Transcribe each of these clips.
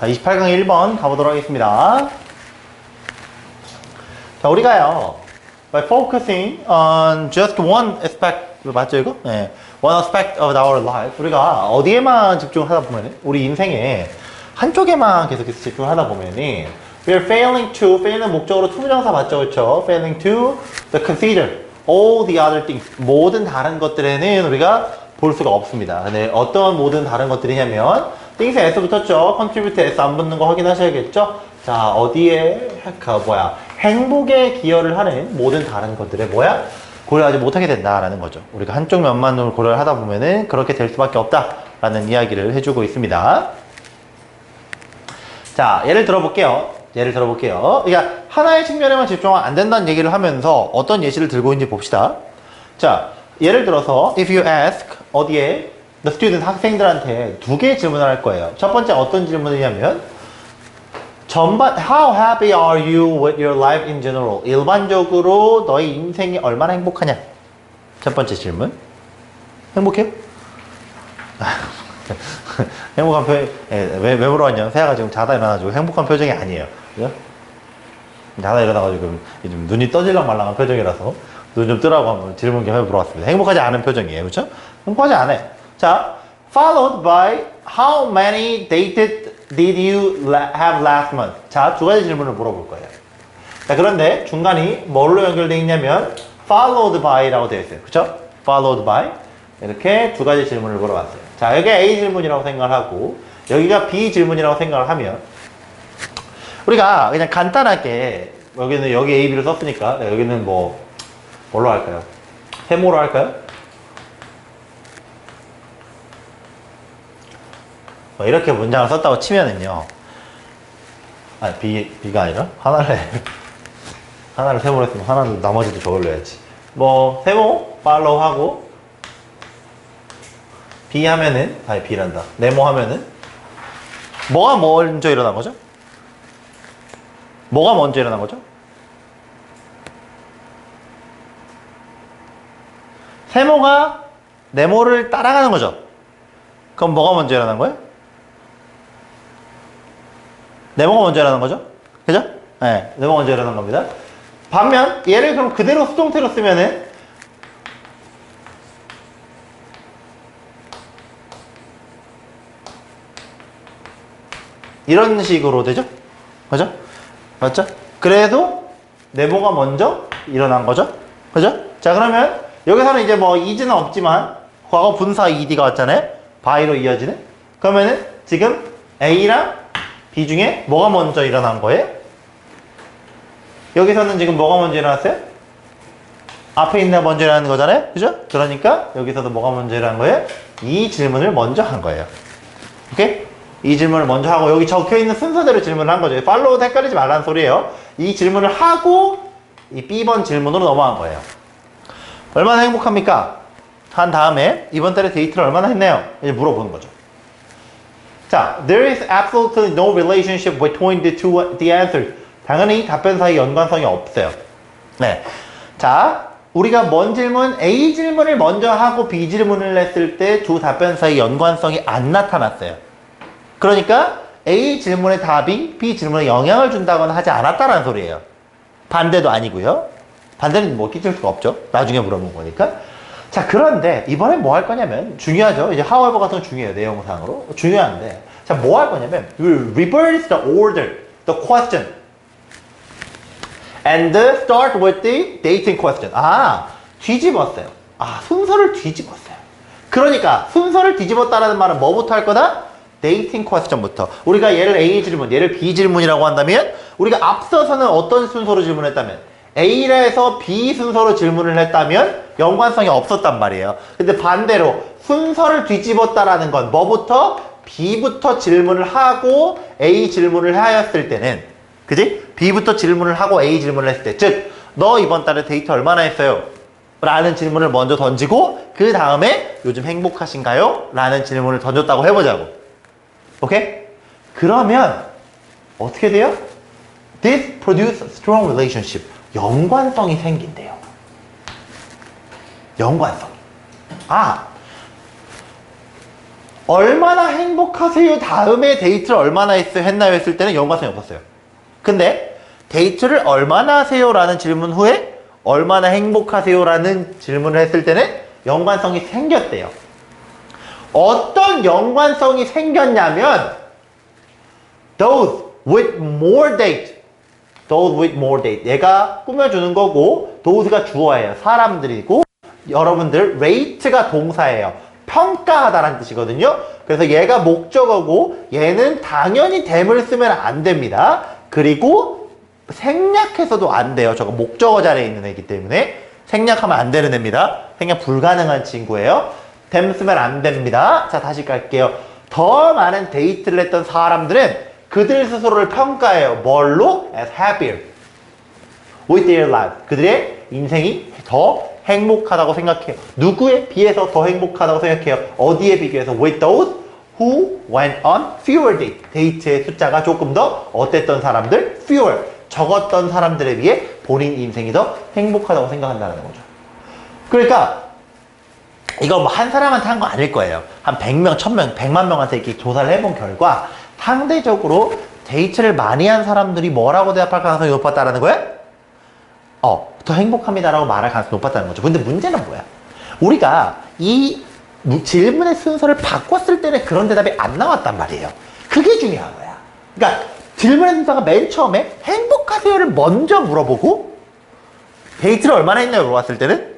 자, 28강 1번 가보도록 하겠습니다. 자, 우리가요, by focusing on just one aspect, 맞죠, 이거? 네. One aspect of our life. 우리가 어디에만 집중하다 보면, 우리 인생에 한쪽에만 계속해서 집중하다 보면, we are failing to, fail은 목적으로 투부정사 맞죠, 그쵸? failing to the consider all the other things. 모든 다른 것들에는 우리가 볼 수가 없습니다. 근데 어떤 모든 다른 것들이냐면, things에 S 붙었죠? contribute S 안 붙는 거 확인하셔야겠죠? 자, 어디에, 행복에 기여를 하는 모든 다른 것들에 고려하지 못하게 된다라는 거죠. 우리가 한쪽 면만으로 고려를 하다 보면은 그렇게 될 수밖에 없다라는 이야기를 해주고 있습니다. 자, 예를 들어볼게요. 그러니까 하나의 측면에만 집중하면 안 된다는 얘기를 하면서 어떤 예시를 들고 있는지 봅시다. 자, 예를 들어서 if you ask 어디에 the student 학생들한테 두 개의 질문을 할 거예요. 첫 번째 어떤 질문이냐면 how happy are you with your life in general? 일반적으로 너의 인생이 얼마나 행복하냐? 첫 번째 질문. 행복해요? 행복한 표정, 왜 물어봤냐? 세아가 지금 자다 일어나가지고 행복한 표정이 아니에요. 그죠? 자다 일어나가지고 좀 눈이 떠질랑 말랑한 표정이라서 눈 좀 뜨라고 한번 질문 겸 해보러왔습니다. 행복하지 않은 표정이에요. 그렇죠? 행복하지 않아요. 자, followed by how many dated did you have last month? 자, 두 가지 질문을 물어볼 거예요. 자, 그런데 중간이 뭘로 연결되어 있냐면 followed by라고 되어 있어요. 그쵸? followed by 이렇게 두 가지 질문을 물어봤어요. 자, 여기가 A 질문이라고 생각을 하고 여기가 B 질문이라고 생각을 하면 우리가 그냥 간단하게 여기는 여기 A, B를 썼으니까 여기는 뭘로 할까요? 세모로 할까요? 이렇게 문장을 썼다고 치면은요. 아니, B가 아니라 하나를 세모로 했으면 하나는 나머지도 저걸로 해야지. 세모, 팔로우 하고 B 하면은, B란다. 네모 하면은 뭐가 먼저 일어난 거죠? 뭐가 먼저 일어난 거죠? 세모가 네모를 따라가는 거죠? 그럼 뭐가 먼저 일어난 거예요? 네모가 먼저 일어난 거죠? 그죠? 네, 네모가 먼저 일어난 겁니다. 반면 얘를 그럼 그대로 수동태로 쓰면은 이런 식으로 되죠? 그죠? 맞죠? 그래도 네모가 먼저 일어난 거죠? 그죠? 자, 그러면 여기서는 이제 is는 없지만 과거 분사 ed가 왔잖아요? by로 이어지는? 그러면은 지금 A랑 B 중에 뭐가 먼저 일어난 거예요? 여기서는 지금 뭐가 먼저 일어났어요? 앞에 있는 먼저 일어나는 거잖아요? 그죠? 그러니까 여기서도 뭐가 먼저 일어난 거예요? 이 질문을 먼저 한 거예요. 오케이? 이 질문을 먼저 하고 여기 적혀있는 순서대로 질문을 한 거죠. 팔로우도 헷갈리지 말라는 소리예요. 이 질문을 하고 이 B번 질문으로 넘어간 거예요. 얼마나 행복합니까? 한 다음에 이번 달에 데이트를 얼마나 했나요? 이제 물어보는 거죠. 자, there is absolutely no relationship between the answers. 당연히 답변 사이 연관성이 없어요. 네. 자, 우리가 뭔 질문? A 질문을 먼저 하고 B 질문을 했을 때 두 답변 사이 연관성이 안 나타났어요. 그러니까 A 질문의 답이 B 질문에 영향을 준다거나 하지 않았다는 소리예요. 반대도 아니고요. 반대는 끼칠 수가 없죠. 나중에 물어본 거니까. 자, 그런데 이번에 뭐 할 거냐면 중요하죠. 이제 however 같은 건 중요해요. 내용상으로. 중요한데. 자, 뭐 할 거냐면 reverse the order, the question and start with the dating question. 뒤집었어요. 순서를 뒤집었어요. 그러니까 순서를 뒤집었다라는 말은 뭐부터 할 거다? dating question부터. 우리가 얘를 A 질문, 얘를 B 질문이라고 한다면 우리가 앞서서는 어떤 순서로 질문했다면 A에서 B 순서로 질문을 했다면 연관성이 없었단 말이에요. 근데 반대로 순서를 뒤집었다라는 건 뭐부터? B부터 질문을 하고 A 질문을 하였을 때는, 그지? B부터 질문을 하고 A 질문을 했을 때, 즉 너 이번 달에 데이트 얼마나 했어요? 라는 질문을 먼저 던지고 그 다음에 요즘 행복하신가요? 라는 질문을 던졌다고 해보자고. 오케이? 그러면 어떻게 돼요? This produce strong relationship. 연관성이 생긴대요. 연관성. 얼마나 행복하세요 다음에 데이트를 얼마나 했나요 했을 때는 연관성이 없었어요. 근데 데이트를 얼마나 하세요 라는 질문 후에 얼마나 행복하세요 라는 질문을 했을 때는 연관성이 생겼대요. 어떤 연관성이 생겼냐면 those with more date, those with more date. 얘가 꾸며주는 거고 those가 주어예요. 사람들이고 여러분들 rate가 동사예요. 평가하다라는 뜻이거든요. 그래서 얘가 목적어고 얘는 당연히 them을 쓰면 안 됩니다. 그리고 생략해서도 안 돼요. 저거 목적어 자리에 있는 애기 때문에 생략하면 안 되는 애입니다. 생략 불가능한 친구예요. them 쓰면 안 됩니다. 자, 다시 갈게요. 더 많은 데이트를 했던 사람들은 그들 스스로를 평가해요. 뭘로? As happier with their life. 그들의 인생이 더 행복하다고 생각해요. 누구에 비해서 더 행복하다고 생각해요? 어디에 비교해서? With those who went on fewer dates. 데이트의 숫자가 조금 더 어땠던 사람들? Fewer. 적었던 사람들에 비해 본인 인생이 더 행복하다고 생각한다는 거죠. 그러니까 이거 뭐 한 사람한테 한 거 아닐 거예요. 한 100명, 1000명, 100만 명한테 이렇게 조사를 해본 결과 상대적으로 데이트를 많이 한 사람들이 뭐라고 대답할 가능성이 높았다라는 거예요? 더 행복합니다라고 말할 가능성이 높았다는 거죠. 근데 문제는 뭐야? 우리가 이 질문의 순서를 바꿨을 때는 그런 대답이 안 나왔단 말이에요. 그게 중요한 거야. 그러니까 질문의 순서가 맨 처음에 행복하세요를 먼저 물어보고 데이트를 얼마나 했나요? 물어봤을 때는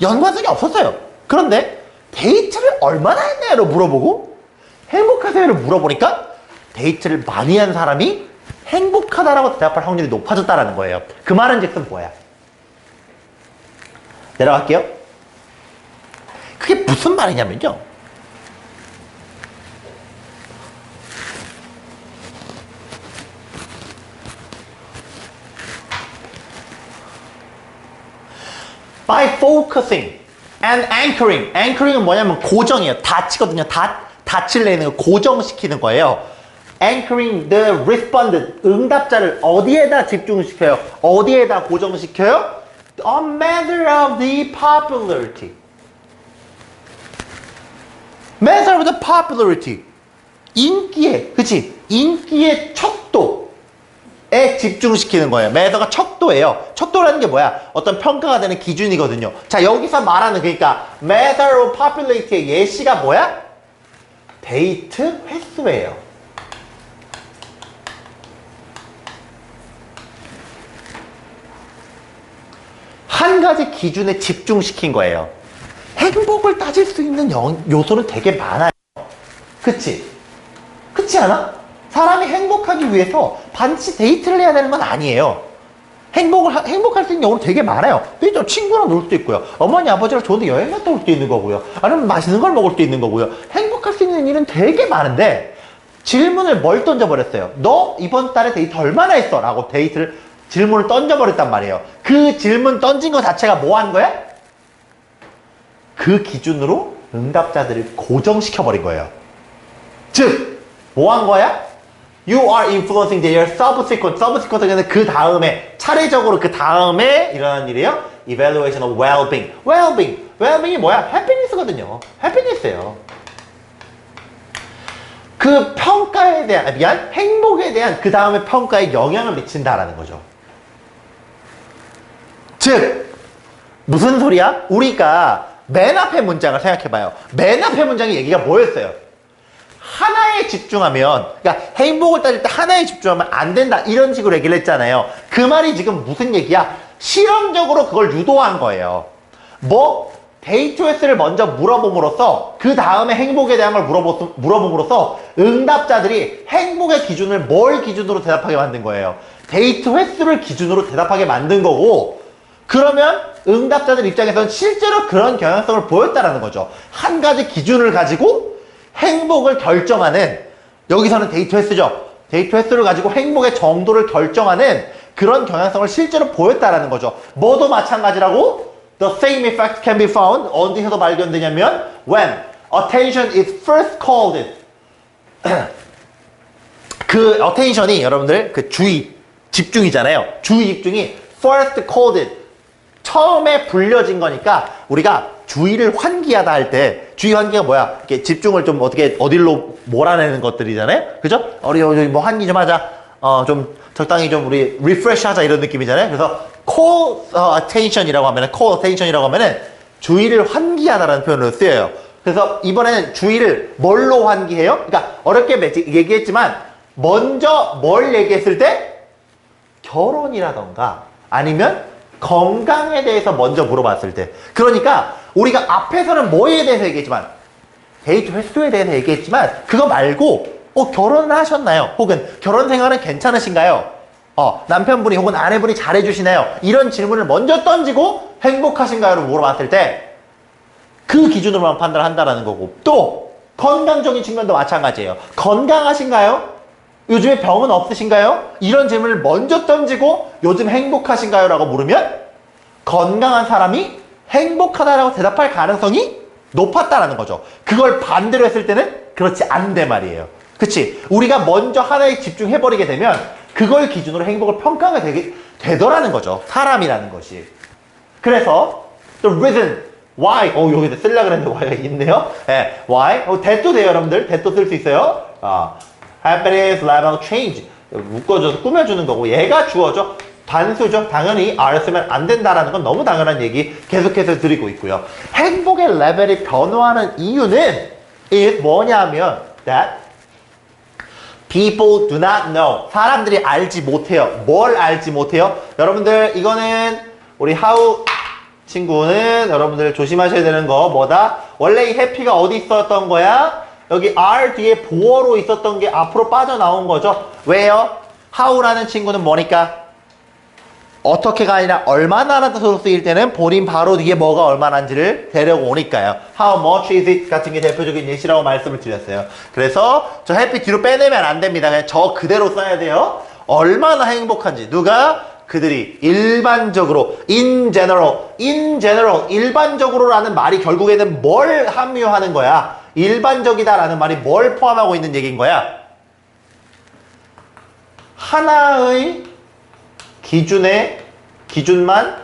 연관성이 없었어요. 그런데 데이트를 얼마나 했나요? 물어보고 행복하세요를 물어보니까 데이트를 많이 한 사람이 행복하다라고 대답할 확률이 높아졌다는 거예요. 그 말은 즉슨 뭐야? 내려갈게요. 그게 무슨 말이냐면요. By focusing and anchoring. anchoring은 뭐냐면 고정이에요. 닫히거든요. 닫힐 내는 거 고정시키는 거예요. anchoring the respondent. 응답자를 어디에다 집중시켜요? 어디에다 고정시켜요? A matter of the popularity. matter of the popularity. 인기에, 그치? 인기의 척도에 집중시키는 거예요. 매너가 척도예요. 척도라는 게 뭐야? 어떤 평가가 되는 기준이거든요. 자, 여기서 말하는 그러니까 matter of popularity의 예시가 뭐야? 데이트 횟수예요. 한 가지 기준에 집중시킨 거예요. 행복을 따질 수 있는 요소는 되게 많아요. 그치? 그렇지 않아? 사람이 행복하기 위해서 반드시 데이트를 해야 되는 건 아니에요. 행복할 수 있는 경우는 되게 많아요. 데이트 친구랑 놀 수도 있고요. 어머니, 아버지랑 좋은데 여행 갔다 올 수도 있는 거고요. 아니면 맛있는 걸 먹을 수도 있는 거고요. 행복할 수 있는 일은 되게 많은데 질문을 뭘 던져버렸어요? 너 이번 달에 데이트 얼마나 했어? 라고 질문을 던져버렸단 말이에요. 그 질문 던진 거 자체가 뭐 한 거야? 그 기준으로 응답자들을 고정시켜버린 거예요. 즉, 뭐 한 거야? You are influencing their subsequent. subsequent는 그 다음에, 차례적으로 그 다음에 일어나는 일이에요. Evaluation of well-being. well-being. well-being이 뭐야? happiness거든요. happiness예요. 그 평가에 대한, 행복에 대한 그 다음에 평가에 영향을 미친다라는 거죠. 즉, 무슨 소리야? 우리가 맨 앞의 문장을 생각해봐요. 맨 앞의 문장의 얘기가 뭐였어요? 하나에 집중하면, 그러니까 행복을 따질 때 하나에 집중하면 안 된다, 이런 식으로 얘기를 했잖아요. 그 말이 지금 무슨 얘기야? 실험적으로 그걸 유도한 거예요. 뭐 데이트 횟수를 먼저 물어봄으로써 그 다음에 행복에 대한 걸 물어봄으로써 응답자들이 행복의 기준을 뭘 기준으로 대답하게 만든 거예요? 데이트 횟수를 기준으로 대답하게 만든 거고, 그러면 응답자들 입장에서는 실제로 그런 경향성을 보였다라는 거죠. 한 가지 기준을 가지고 행복을 결정하는, 여기서는 데이트 횟수죠. 데이트 횟수를 가지고 행복의 정도를 결정하는 그런 경향성을 실제로 보였다라는 거죠. 뭐도 마찬가지라고? The same effect can be found. 어디서도 발견되냐면 when attention is first called. 그 attention이 여러분들 그 주의, 집중이잖아요. 주의 집중이 first called. 처음에 불려진 거니까 우리가 주의를 환기하다 할 때, 주의 환기가 뭐야? 이렇게 집중을 좀 어떻게, 어디로 몰아내는 것들이잖아요? 그죠? 우리 뭐 환기 좀 하자. 좀 적당히 좀 우리 리프레시 하자 이런 느낌이잖아요? 그래서 call attention이라고 하면은, call attention이라고 하면은 주의를 환기하다라는 표현으로 쓰여요. 그래서 이번에는 주의를 뭘로 환기해요? 그러니까 어렵게 얘기했지만, 먼저 뭘 얘기했을 때? 결혼이라던가 아니면 건강에 대해서 먼저 물어봤을 때. 그러니까 우리가 앞에서는 뭐에 대해서 얘기했지만 데이트 횟수에 대해서 얘기했지만 그거 말고 결혼을 하셨나요? 혹은 결혼 생활은 괜찮으신가요? 남편분이 혹은 아내분이 잘해주시나요? 이런 질문을 먼저 던지고 행복하신가요를 물어봤을 때 그 기준으로만 판단을 한다는 거고, 또 건강적인 측면도 마찬가지예요. 건강하신가요? 요즘에 병은 없으신가요? 이런 질문을 먼저 던지고 요즘 행복하신가요? 라고 물으면 건강한 사람이 행복하다라고 대답할 가능성이 높았다라는 거죠. 그걸 반대로 했을 때는 그렇지 않은데 말이에요. 그치? 우리가 먼저 하나에 집중해버리게 되면 그걸 기준으로 행복을 평가가 되더라는 거죠. 사람이라는 것이. 그래서 the reason why, 여기다 쓰려고 그랬는데 why가 있네요. 네, why, that도 돼요 여러분들. that도 쓸 수 있어요. happiness, level, change 묶어줘서 꾸며주는 거고, 얘가 주어죠. 단수죠. 당연히 R 쓰면 안 된다라는 건 너무 당연한 얘기 계속해서 드리고 있고요. 행복의 레벨이 변화하는 이유는 is 뭐냐면 that people do not know. 사람들이 알지 못해요. 뭘 알지 못해요? 여러분들 이거는 우리 하우 친구는 여러분들 조심하셔야 되는 거 뭐다? 원래 이 해피가 어디 있었던 거야? 여기 R 뒤에 보어로 있었던 게 앞으로 빠져나온 거죠. 왜요? how라는 친구는 뭐니까? 어떻게가 아니라 얼마나라도 쓰일 때는 본인 바로 뒤에 뭐가 얼마나인지를 데려고 오니까요. How much is it 같은 게 대표적인 예시라고 말씀을 드렸어요. 그래서 저 happy 뒤로 빼내면 안 됩니다. 그냥 저 그대로 써야 돼요. 얼마나 행복한지. 누가? 그들이 일반적으로 in general 일반적으로라는 말이 결국에는 뭘 함유하는 거야? 일반적이다라는 말이 뭘 포함하고 있는 얘기인 거야? 하나의 기준만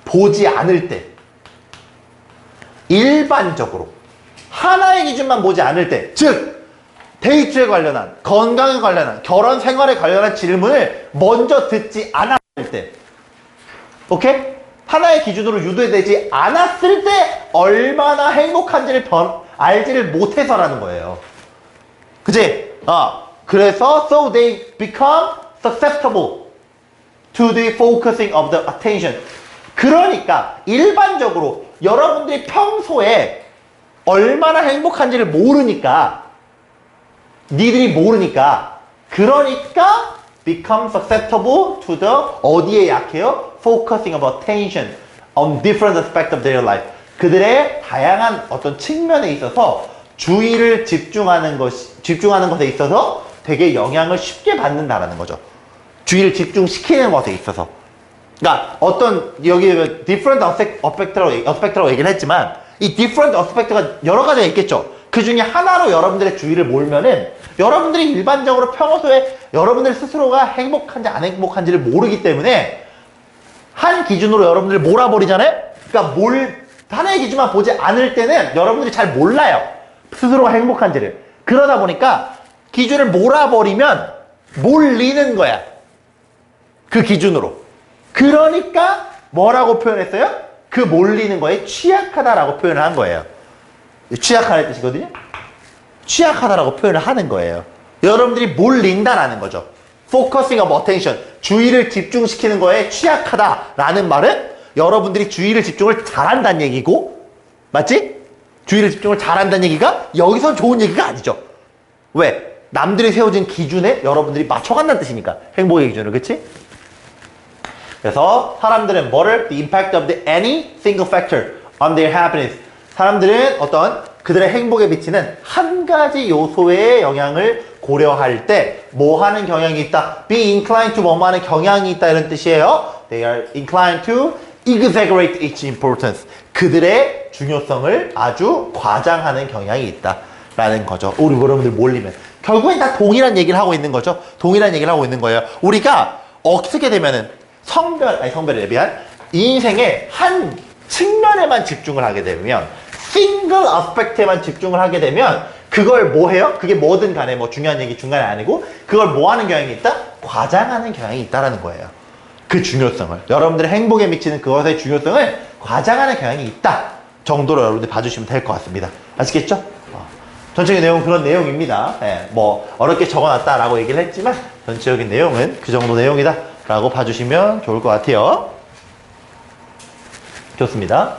보지 않을 때, 일반적으로 하나의 기준만 보지 않을 때, 즉 데이트에 관련한, 건강에 관련한, 결혼 생활에 관련한 질문을 먼저 듣지 않았을 때, 오케이? 하나의 기준으로 유도되지 않았을 때 얼마나 행복한지를 알지를 못해서라는 거예요. 그치? 그래서 so they become susceptible to the focusing of the attention. 그러니까 일반적으로 여러분들이 평소에 얼마나 행복한지를 모르니까, 니들이 모르니까, 그러니까 become susceptible to the 어디에 약해요? focusing of attention on different aspects of their life. 그들의 다양한 어떤 측면에 있어서 주의를 집중하는 것에 있어서 되게 영향을 쉽게 받는다라는 거죠. 주의를 집중시키는 것에 있어서. 그러니까 어떤 여기 different aspect라고 얘기를 했지만 이 different aspect가 여러 가지가 있겠죠. 그 중에 하나로 여러분들의 주의를 몰면은 여러분들이 일반적으로 평소에 여러분들 스스로가 행복한지 안 행복한지를 모르기 때문에 한 기준으로 여러분들을 몰아버리잖아요. 그러니까 하나의 기준만 보지 않을 때는 여러분들이 잘 몰라요. 스스로가 행복한지를. 그러다 보니까 기준을 몰아버리면 몰리는 거야. 그 기준으로. 그러니까 뭐라고 표현했어요? 그 몰리는 거에 취약하다라고 표현을 한 거예요. 취약하다는 뜻이거든요. 취약하다라고 표현을 하는 거예요. 여러분들이 몰린다라는 거죠. Focusing of attention. 주의를 집중시키는 거에 취약하다라는 말은 여러분들이 주의를 집중을 잘한다는 얘기고, 맞지? 주의를 집중을 잘한다는 얘기가 여기선 좋은 얘기가 아니죠. 왜? 남들이 세워진 기준에 여러분들이 맞춰간다는 뜻이니까. 행복의 기준을, 그치? 그래서 사람들은 뭐를? The impact of any single factor on their happiness. 사람들은 어떤 그들의 행복에 미치는 한 가지 요소의 영향을 고려할 때 뭐 하는 경향이 있다? Be inclined to 뭐뭐 하는 경향이 있다 이런 뜻이에요. They are inclined to exaggerate its importance. 그들의 중요성을 아주 과장하는 경향이 있다 라는 거죠. 우리 여러분들 몰리면 결국엔 다 동일한 얘기를 하고 있는 거죠. 동일한 얘기를 하고 있는 거예요. 우리가 어떻게 되면은 성별에 대한 이 인생의 한 측면에만 집중을 하게 되면 싱글 어스펙트에만 집중을 하게 되면 그걸 뭐 해요? 그게 뭐든 간에 뭐 중요한 얘기 중간에 아니고 그걸 뭐 하는 경향이 있다? 과장하는 경향이 있다라는 거예요. 그 중요성을. 여러분들의 행복에 미치는 그것의 중요성을 과장하는 경향이 있다 정도로 여러분들 봐주시면 될 것 같습니다. 아시겠죠? 전체적인 내용은 그런 내용입니다. 예, 뭐 어렵게 적어놨다라고 얘기를 했지만 전체적인 내용은 그 정도 내용이다 라고 봐주시면 좋을 것 같아요. 좋습니다.